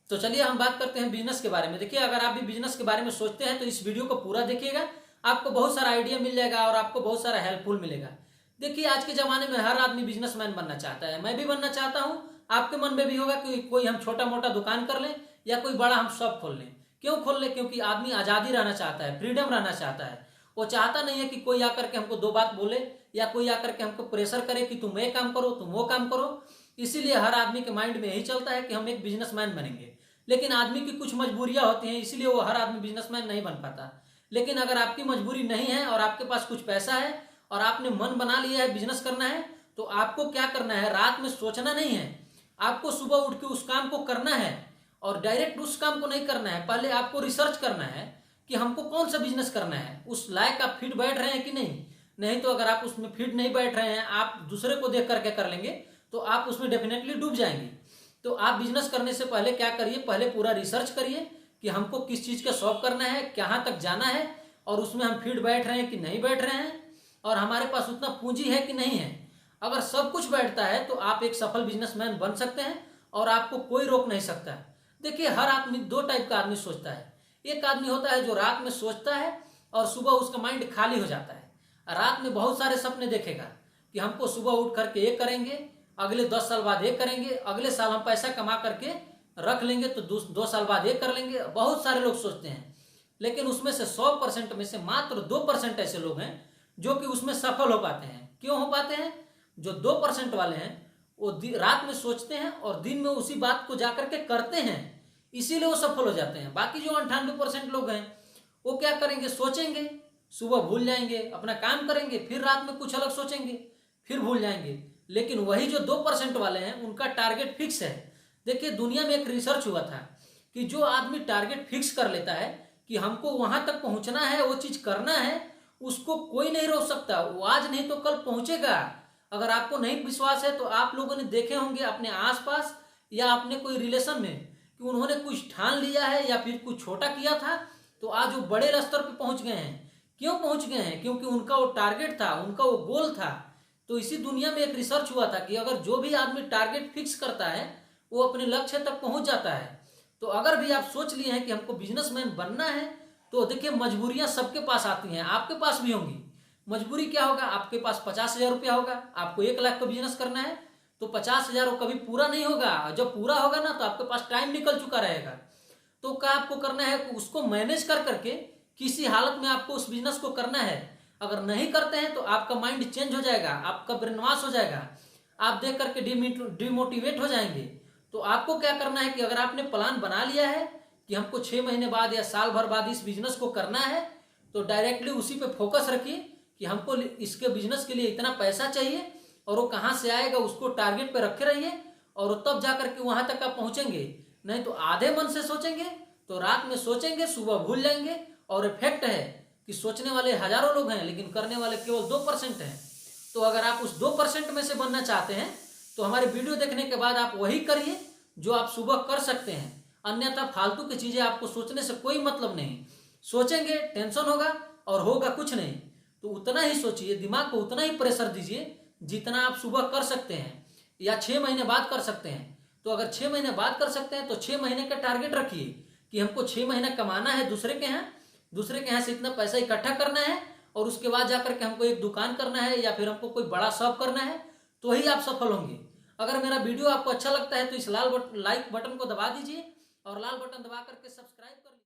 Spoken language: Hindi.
तो चलिए हम बात करते हैं बिजनेस के बारे में। देखिए, अगर आप भी बिजनेस के बारे में सोचते हैं तो इस वीडियो को पूरा देखिएगा, आपको बहुत सारा आइडिया मिल जाएगा और आपको बहुत सारा हेल्पफुल मिलेगा। देखिए, आज के ज़माने में हर आदमी बिजनेसमैन बनना चाहता है, मैं भी बनना चाहता हूँ। आपके मन में भी होगा कि कोई हम छोटा मोटा दुकान कर लें या कोई बड़ा हम शॉप खोल लें। क्यों खोल लें? क्योंकि आदमी आज़ादी रहना चाहता है, फ्रीडम रहना चाहता है। वो चाहता नहीं है कि कोई आकर के हमको दो बात बोले या कोई आकर के हमको प्रेशर करे कि तुम ये काम करो, तुम वो काम करो। इसीलिए हर आदमी के माइंड में यही चलता है कि हम एक बिजनेसमैन बनेंगे। लेकिन आदमी की कुछ मजबूरियां होती हैं, इसलिए वो हर आदमी बिजनेसमैन नहीं बन पाता। लेकिन अगर आपकी मजबूरी नहीं है और आपके पास कुछ पैसा है और आपने मन बना लिया है बिजनेस करना है, तो आपको क्या करना है? रात में सोचना नहीं है, आपको सुबह उठ के उस काम को करना है। और डायरेक्ट उस काम को नहीं करना है, पहले आपको रिसर्च करना है कि हमको कौन सा बिजनेस करना है, उस लायक आप फिट बैठ रहे हैं कि नहीं। नहीं तो अगर आप उसमें फिट नहीं बैठ रहे हैं, आप दूसरे को देख करके कर लेंगे तो आप उसमें डेफिनेटली डूब जाएंगे। तो आप बिजनेस करने से पहले क्या करिए? पहले पूरा रिसर्च करिए कि हमको किस चीज़ का शॉप करना है, कहाँ तक जाना है और उसमें हम फिट बैठ रहे हैं कि नहीं बैठ रहे हैं, और हमारे पास उतना पूंजी है कि नहीं है। अगर सब कुछ बैठता है तो आप एक सफल बिजनेसमैन बन सकते हैं और आपको कोई रोक नहीं सकता है। देखिए, हर आदमी दो टाइप का आदमी सोचता है। एक आदमी होता है जो रात में सोचता है और सुबह उसका माइंड खाली हो जाता है। रात में बहुत सारे सपने देखेगा कि हमको सुबह उठ करके ये करेंगे, अगले 10 साल बाद ये करेंगे, अगले साल हम पैसा कमा करके रख लेंगे तो 2 साल बाद ये कर लेंगे। बहुत सारे लोग सोचते हैं, लेकिन उसमें से 100% में से मात्र 2% ऐसे लोग हैं जो कि उसमें सफल हो पाते हैं। क्यों हो पाते हैं? जो 2% वाले हैं वो रात में सोचते हैं और दिन में उसी बात को जाकर के करते हैं, इसीलिए वो सफल हो जाते हैं। बाकी जो 98% लोग हैं वो क्या करेंगे? सोचेंगे, सुबह भूल जाएंगे, अपना काम करेंगे, फिर रात में कुछ अलग सोचेंगे, फिर भूल जाएंगे। लेकिन वही जो 2% वाले हैं उनका टारगेट फिक्स है। देखिए, दुनिया में एक रिसर्च हुआ था कि जो आदमी टारगेट फिक्स कर लेता है कि हमको वहां तक पहुंचना है, वो चीज करना है, उसको कोई नहीं रोक सकता। वो आज नहीं तो कल पहुंचेगा। अगर आपको नहीं विश्वास है तो आप लोगों ने देखे होंगे अपने आसपास या अपने कोई रिलेशन में कि उन्होंने कुछ ठान लिया है या फिर कुछ छोटा किया था तो आज वो बड़े स्तर पर पहुंच गए हैं। क्यों पहुंच गए हैं? क्योंकि उनका वो टारगेट था, उनका वो गोल था। तो इसी दुनिया में एक रिसर्च हुआ था कि अगर जो भी आदमी टारगेट फिक्स करता है वो अपने लक्ष्य तक पहुंच जाता है। तो अगर भी आप सोच लिए हैं कि हमको बिजनेसमैन बनना है तो देखिए, मजबूरियां सबके पास आती हैं, आपके पास भी होंगी। मजबूरी क्या होगा? आपके पास 50,000 रुपया होगा, आपको 1 लाख का बिजनेस करना है तो 50,000 कभी पूरा नहीं होगा। जब पूरा होगा ना तो आपके पास टाइम निकल चुका रहेगा। तो क्या आपको करना है? उसको मैनेज कर करके किसी हालत में आपको उस बिजनेस को करना है। अगर नहीं करते हैं तो आपका माइंड चेंज हो जाएगा, आपका ब्रेन वॉश हो जाएगा, आप देख करके डिमोटिवेट हो जाएंगे। तो आपको क्या करना है कि अगर आपने प्लान बना लिया है कि हमको 6 महीने बाद या साल भर बाद इस बिजनेस को करना है, तो डायरेक्टली उसी पे फोकस रखिए कि हमको इसके बिजनेस के लिए इतना पैसा चाहिए और वो कहाँ से आएगा, उसको टारगेट पे रखे रहिए और तब जाकर के वहां तक आप पहुंचेंगे। नहीं तो आधे मन से सोचेंगे तो रात में सोचेंगे, सुबह भूल जाएंगे। और इफेक्ट है कि सोचने वाले हजारों लोग हैं लेकिन करने वाले केवल 2% हैं। तो अगर आप उस 2% में से बनना चाहते हैं तो हमारे वीडियो देखने के बाद आप वही करिए जो आप सुबह कर सकते हैं। अन्यथा फालतू की चीजें आपको सोचने से कोई मतलब नहीं। सोचेंगे, टेंशन होगा और होगा कुछ नहीं। तो उतना ही सोचिए, दिमाग को उतना ही प्रेशर दीजिए जितना आप सुबह कर सकते हैं या 6 महीने बाद कर सकते हैं। तो अगर 6 महीने बाद कर सकते हैं तो 6 महीने का टारगेट रखिए कि हमको 6 महीना कमाना है दूसरे के यहाँ से इतना पैसा इकट्ठा करना है और उसके बाद जाकर के हमको एक दुकान करना है या फिर हमको कोई बड़ा शॉप करना है, तो ही आप सफल होंगे। अगर मेरा वीडियो आपको अच्छा लगता है तो इस लाल लाइक बटन को दबा दीजिए और लाल बटन दबा करके सब्सक्राइब कर लीजिए।